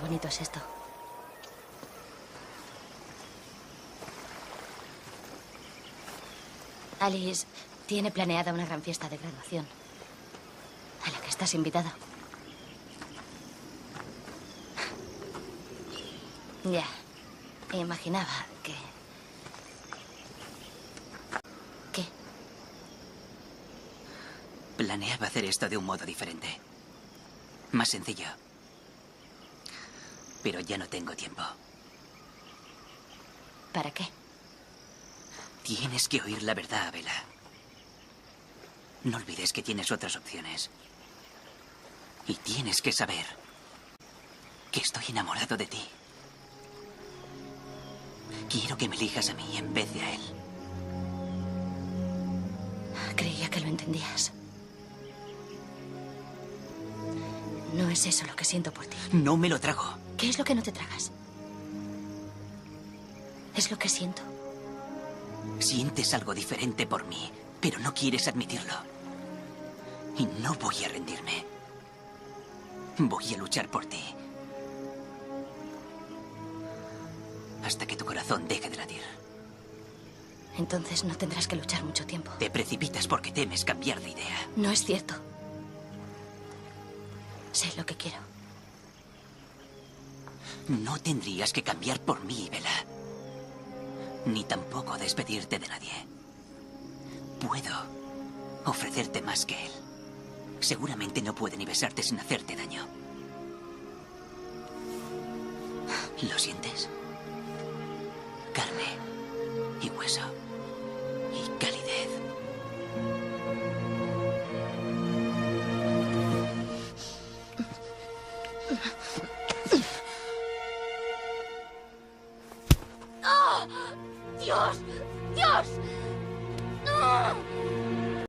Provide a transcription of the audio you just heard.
bonito es esto. Alice tiene planeada una gran fiesta de graduación a la que estás invitado. Ya, imaginaba que... ¿Qué? Planeaba hacer esto de un modo diferente. Más sencillo. Pero ya no tengo tiempo. ¿Para qué? Tienes que oír la verdad, Bella. No olvides que tienes otras opciones. Y tienes que saber que estoy enamorado de ti. Quiero que me elijas a mí en vez de a él. Creía que lo entendías. No es eso lo que siento por ti. No me lo trago. ¿Qué es lo que no te tragas? Es lo que siento. Sientes algo diferente por mí, pero no quieres admitirlo. Y no voy a rendirme. Voy a luchar por ti. Hasta que tu corazón deje de latir. Entonces no tendrás que luchar mucho tiempo. Te precipitas porque temes cambiar de idea. No es cierto. Sé lo que quiero. No tendrías que cambiar por mí, Bella. Ni tampoco despedirte de nadie. Puedo ofrecerte más que él. Seguramente no puede ni besarte sin hacerte daño. ¿Lo sientes? Carne y hueso y calidez. ¡Oh! ¡Dios! ¡Dios! ¡No!